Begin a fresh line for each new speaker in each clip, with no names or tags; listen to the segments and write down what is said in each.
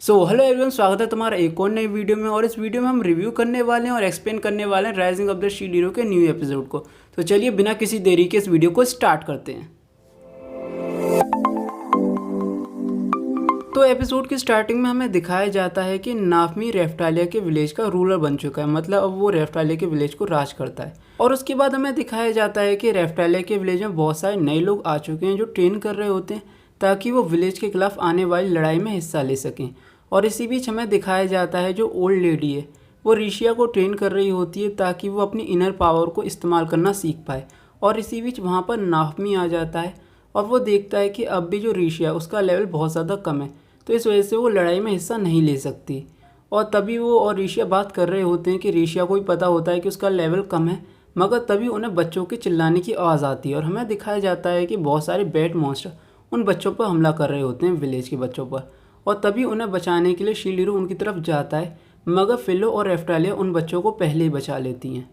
Hello everyone, स्वागत है तुम्हारा एक और नई वीडियो में। और इस वीडियो में हम रिव्यू करने वाले हैं और एक्सप्लेन करने वाले हैं rising of the shield hero के न्यू एपिसोड को। तो चलिए बिना किसी देरी के इस वीडियो को स्टार्ट करते हैं। तो एपिसोड की स्टार्टिंग में हमें दिखाया जाता है कि नाफमी रेफ्टालिया के विलेज का रूलर बन चुका है, मतलब अब वो रेफ्टालिया के विलेज को राज करता है। और उसके बाद हमें दिखाया जाता है कि रेफ्टालिया के विलेज में बहुत सारे नए लोग आ चुके हैं जो ट्रेन कर रहे होते हैं ताकि वो विलेज के खिलाफ आने वाली लड़ाई में हिस्सा ले सकें। और इसी बीच हमें दिखाया जाता है जो ओल्ड लेडी है वो ऋषिया को ट्रेन कर रही होती है ताकि वो अपनी इनर पावर को इस्तेमाल करना सीख पाए। और इसी बीच वहाँ पर नाफमी आ जाता है और वो देखता है कि अब भी जो ऋषिया उसका लेवल बहुत ज़्यादा कम है, तो इस वजह से वो लड़ाई में हिस्सा नहीं ले सकती। और तभी वो और ऋषिया बात कर रहे होते हैं कि ऋषिया को भी पता होता है कि उसका लेवल कम है, मगर तभी उन्हें बच्चों के चिल्लाने की आवाज़ आती है और हमें दिखाया जाता है कि बहुत सारे बैड मॉन्स्टर उन बच्चों पर हमला कर रहे होते हैं, विलेज के बच्चों पर। और तभी उन्हें बचाने के लिए शील्ड हीरो उनकी तरफ जाता है, मगर फिलो और रेफ्टालिया उन बच्चों को पहले ही बचा लेती हैं।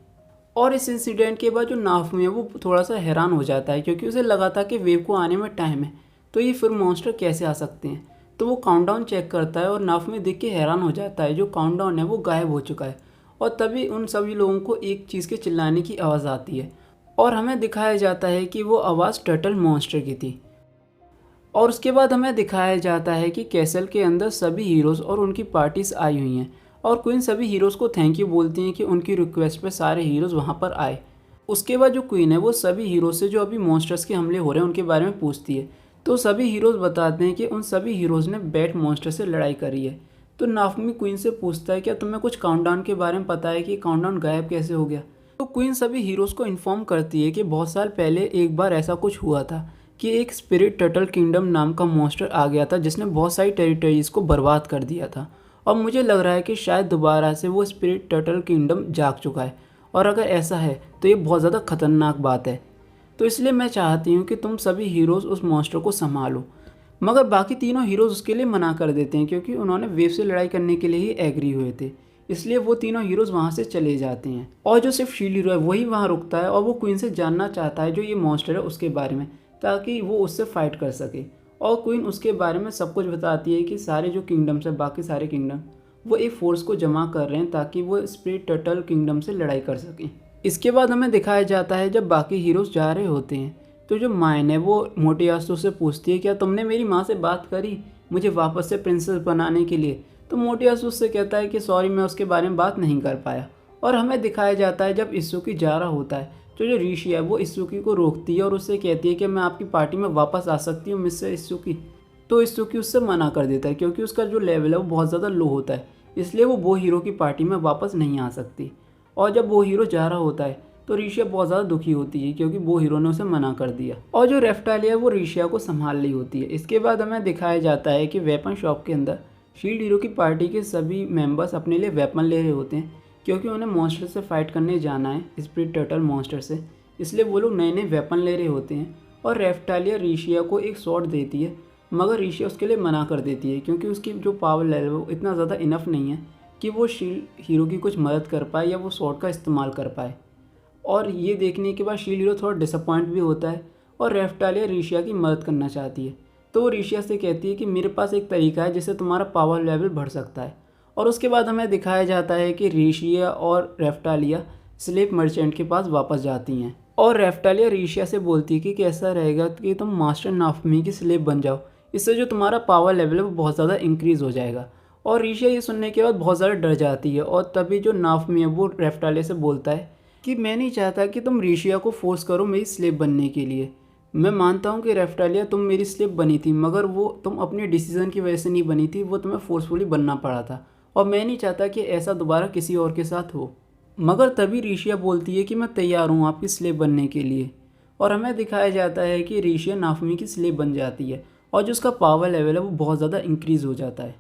और इस इंसिडेंट के बाद जो नाफमी है वो थोड़ा सा हैरान हो जाता है क्योंकि उसे लगा था कि वेव को आने में टाइम है, तो ये फिर मॉन्स्टर कैसे आ सकते हैं। तो वो काउंटडाउन चेक करता है और नाफमी देख के हैरान हो जाता है, जो काउंटडाउन है वो गायब हो चुका है। और तभी उन सभी लोगों को एक चीज़ के चिल्लाने की आवाज़ आती है और हमें दिखाया जाता है कि वो आवाज़ टर्टल मॉन्स्टर की थी। और उसके बाद हमें दिखाया जाता है कि कैसल के अंदर सभी हीरोज़ और उनकी पार्टीज आई हुई हैं और क्वीन सभी हीरोज़ को थैंक यू बोलती हैं कि उनकी रिक्वेस्ट पे सारे हीरोज़ वहाँ पर आए। उसके बाद जो क्वीन है वो सभी हीरोज़ से जो अभी मॉन्स्टर्स के हमले हो रहे हैं उनके बारे में पूछती है। तो सभी हीरोज़ बताते हैं कि उन सभी हीरोज़ ने बैट मॉन्स्टर से लड़ाई करी है। तो नाफमी क्वीन से पूछता है क्या तुम्हें कुछ काउंटडाउन के बारे में पता है कि काउंटडाउन गायब कैसे हो गया। तो क्वीन सभी हीरोज़ को इन्फॉर्म करती है कि बहुत साल पहले एक बार ऐसा कुछ हुआ था कि एक स्पिरिट टर्टल किंगडम नाम का मॉन्स्टर आ गया था जिसने बहुत सारी टेरिटरीज को बर्बाद कर दिया था। और मुझे लग रहा है कि शायद दोबारा से वो स्पिरिट टर्टल किंगडम जाग चुका है, और अगर ऐसा है तो ये बहुत ज़्यादा खतरनाक बात है। तो इसलिए मैं चाहती हूँ कि तुम सभी हीरोज़ उस मॉन्स्टर को संभालो। मगर बाकी तीनों हीरोज़ उसके लिए मना कर देते हैं क्योंकि उन्होंने वेव से लड़ाई करने के लिए ही एग्री हुए थे। इसलिए वो तीनों हीरोज़ वहाँ से चले जाते हैं और जो सिर्फ शील्ड हीरो है वही वहाँ रुकता है और वो क्वीन से जानना चाहता है जो ये मॉन्स्टर है उसके बारे में, ताकि वो उससे फाइट कर सके। और क्वीन उसके बारे में सब कुछ बताती है कि सारे जो किंगडम्स है, बाकी सारे किंगडम वो एक फोर्स को जमा कर रहे हैं ताकि वो स्पिरिट टर्टल किंगडम से लड़ाई कर सकें। इसके बाद हमें दिखाया जाता है जब बाकी हीरोज़ जा रहे होते हैं तो जो मायन है वो मोटियासु से पूछती है क्या तुमने मेरी माँ से बात करी मुझे वापस से प्रिंसेस बनाने के लिए। तो मोटियासु उससे कहता है कि सॉरी मैं उसके बारे में बात नहीं कर पाया। और हमें दिखाया जाता है जब इत्सुकी जा रहा होता है तो जो ऋषि है वो इत्सुकी को रोकती है और उससे कहती है कि मैं आपकी पार्टी में वापस आ सकती हूँ मिस्टर इत्सुकी। तो इत्सुकी उससे मना कर देता है क्योंकि उसका जो लेवल है वो बहुत ज़्यादा लो होता है, इसलिए वो हीरो की पार्टी में वापस नहीं आ सकती। और जब वो हीरो जा रहा होता है तो ऋषिया बहुत ज़्यादा दुखी होती है क्योंकि वो हीरो ने उसे मना कर दिया। और जो रेफ्टालिया है वो ऋषिया को संभाल रही होती है। इसके बाद हमें दिखाया जाता है कि वेपन शॉप के अंदर शील्ड हीरो की पार्टी के सभी मेंबर्स अपने लिए वेपन ले रहे होते हैं क्योंकि उन्हें मॉन्स्टर से फाइट करने जाना है, स्पिरिट टर्टल मॉन्स्टर से। इसलिए वो लोग नए नए वेपन ले रहे होते हैं और रेफ्टालिया ऋषिया को एक शॉट देती है, मगर ऋषिया उसके लिए मना कर देती है क्योंकि उसकी जो पावर लेवल है वो इतना ज़्यादा इनफ नहीं है कि वो शील्ड हीरो की कुछ मदद कर पाए या वो शॉट का इस्तेमाल कर पाए। और ये देखने के बाद शील्ड हीरो थोड़ा डिसअपॉइंट भी होता है और रेफ्टालिया ऋषिया की मदद करना चाहती है। तो वो ऋषिया से कहती है कि मेरे पास एक तरीका है जिससे तुम्हारा पावर लेवल बढ़ सकता है। और उसके बाद हमें दिखाया जाता है कि ऋषिया और रेफ्टालिया स्लेव मर्चेंट के पास वापस जाती हैं और रेफ्टालिया ऋषिया से बोलती है कि कैसा रहेगा कि तुम मास्टर नाफमी की स्लेव बन जाओ, इससे जो तुम्हारा पावर लेवल है वो बहुत ज़्यादा इंक्रीज़ हो जाएगा। और ऋषिया ये सुनने के बाद बहुत ज़्यादा डर जाती है और तभी जो नाफमी है वो रेफ्टालिया से बोलता है कि मैं नहीं चाहता कि तुम ऋषिया को फोर्स करो मेरी स्लेव बनने के लिए। मैं मानता हूँ कि रेफ्टालिया तुम मेरी स्लेव बनी थी, मगर वो तुम अपने डिसीज़न की वजह से नहीं बनी थी, वो तुम्हें फोर्सफुली बनना पड़ा था और मैं नहीं चाहता कि ऐसा दोबारा किसी और के साथ हो। मगर तभी ऋषिया बोलती है कि मैं तैयार हूँ आपकी स्लेव बनने के लिए। और हमें दिखाया जाता है कि ऋषिया नाफमी की स्लेव बन जाती है और जो उसका पावर लेवल है वो बहुत ज़्यादा इंक्रीज़ हो जाता है।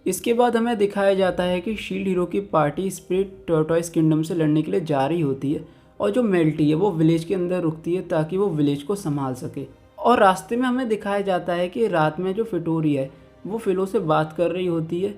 इसके बाद हमें दिखाया जाता है कि शील्ड हीरो की पार्टी स्पिरिट टॉर्टॉइस किंगडम से लड़ने के लिए जा रही होती है और जो मेल्टी है वो विलेज के अंदर रुकती है ताकि वो विलेज को संभाल सके। और रास्ते में हमें दिखाया जाता है कि रात में जो फिटोरी है वो फिलो से बात कर रही होती है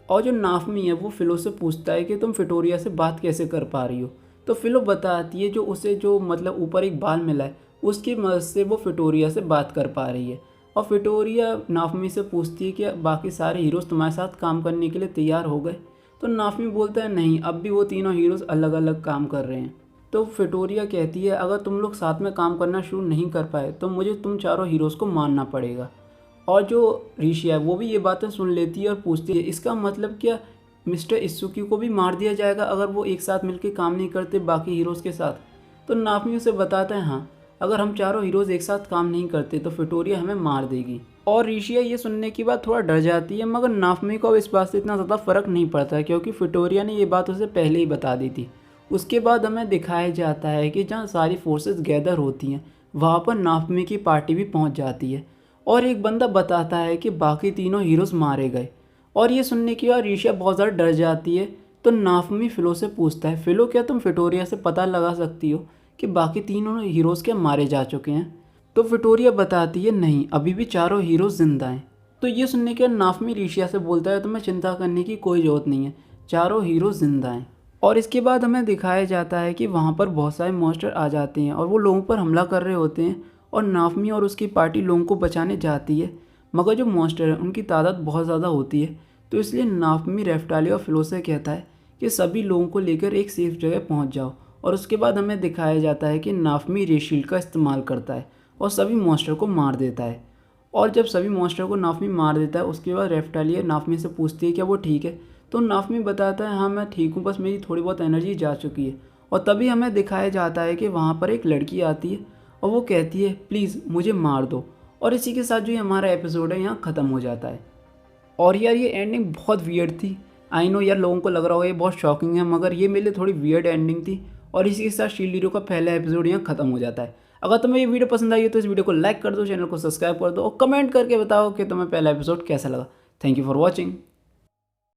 और जो नाफमी है वो फिलो से पूछता है कि तुम फिटोरिया से बात कैसे कर पा रही हो। तो फिलो बताती है जो उसे जो मतलब ऊपर एक बाल मिला है उसकी मदद से वो फिटोरिया से बात कर पा रही है। और विक्टोरिया नाफमी से पूछती है कि बाकी सारे हीरोज़ तुम्हारे साथ काम करने के लिए तैयार हो गए। तो नाफमी बोलता है नहीं, अब भी वो तीनों हीरोज़ अलग अलग काम कर रहे हैं। तो विक्टोरिया कहती है अगर तुम लोग साथ में काम करना शुरू नहीं कर पाए तो मुझे तुम चारों हीरोज़ को मारना पड़ेगा। और जो ऋषि है वो भी ये बातें सुन लेती है और पूछती है इसका मतलब क्या मिस्टर इत्सुकी को भी मार दिया जाएगा अगर वो एक साथ मिलकर काम नहीं करते बाकी हीरोज़ के साथ। तो नाफमी उसे बताता है हाँ, अगर हम चारों हीरोज़ एक साथ काम नहीं करते तो विक्टोरिया हमें मार देगी। और ऋषिया ये सुनने के बाद थोड़ा डर जाती है, मगर नाफमी को अब इस बात से इतना ज़्यादा फ़र्क नहीं पड़ता है क्योंकि विक्टोरिया ने ये बात उसे पहले ही बता दी थी। उसके बाद हमें दिखाया जाता है कि जहाँ सारी फोर्सेस गैदर होती हैं वहाँ पर नाफमी की पार्टी भी पहुँच जाती है और एक बंदा बताता है कि बाकी तीनों हीरोज़ मारे गए। और ये सुनने के बाद ऋषिया बहुत ज़्यादा डर जाती है। तो नाफमी फिलो से पूछता है फिलो क्या तुम विक्टोरिया से पता लगा सकती हो कि बाकी तीनों हीरोज़ क्या मारे जा चुके हैं। तो विक्टोरिया बताती है नहीं, अभी भी चारों हीरोज़ जिंदा हैं। तो ये सुनने के बाद नाफमी ऋषिया से बोलता है तुम्हें चिंता करने की कोई ज़रूरत नहीं है, चारों हीरोज़ जिंदा हैं। और इसके बाद हमें दिखाया जाता है कि वहाँ पर बहुत सारे मॉन्स्टर आ जाते हैं और वो लोगों पर हमला कर रहे होते हैं और नाफमी और उसकी पार्टी लोगों को बचाने जाती है, मगर जो मॉन्स्टर हैं उनकी तादाद बहुत ज़्यादा होती है। तो इसलिए नाफमी रेफ्टालिया और फिलो से कहता है कि सभी लोगों को लेकर एक सेफ जगह पहुँच जाओ। और उसके बाद हमें दिखाया जाता है कि नाफमी रेशील्ड का इस्तेमाल करता है और सभी मॉन्स्टर को मार देता है। और जब सभी मॉन्स्टर को नाफमी मार देता है उसके बाद रेफ्टालिया नाफमी से पूछती है क्या वो ठीक है। तो नाफमी बताता है हाँ मैं ठीक हूँ, बस मेरी थोड़ी बहुत एनर्जी जा चुकी है। और तभी हमें दिखाया जाता है कि वहाँ पर एक लड़की आती है और वो कहती है प्लीज़ मुझे मार दो। और इसी के साथ जो ये हमारा एपिसोड है यहाँ ख़त्म हो जाता है। और यार ये एंडिंग बहुत वियर्ड थी। आई नो यार लोगों को लग रहा होगा ये बहुत शॉकिंग है, मगर ये मेरे लिए थोड़ी वियर्ड एंडिंग थी। और इसी के साथ शील्ड हीरो का पहला एपिसोड यहाँ खत्म हो जाता है। अगर तुम्हें ये वीडियो पसंद आई है तो इस वीडियो को लाइक कर दो, चैनल को सब्सक्राइब कर दो और कमेंट करके बताओ कि तुम्हें पहला एपिसोड कैसा लगा। Thank you for watching.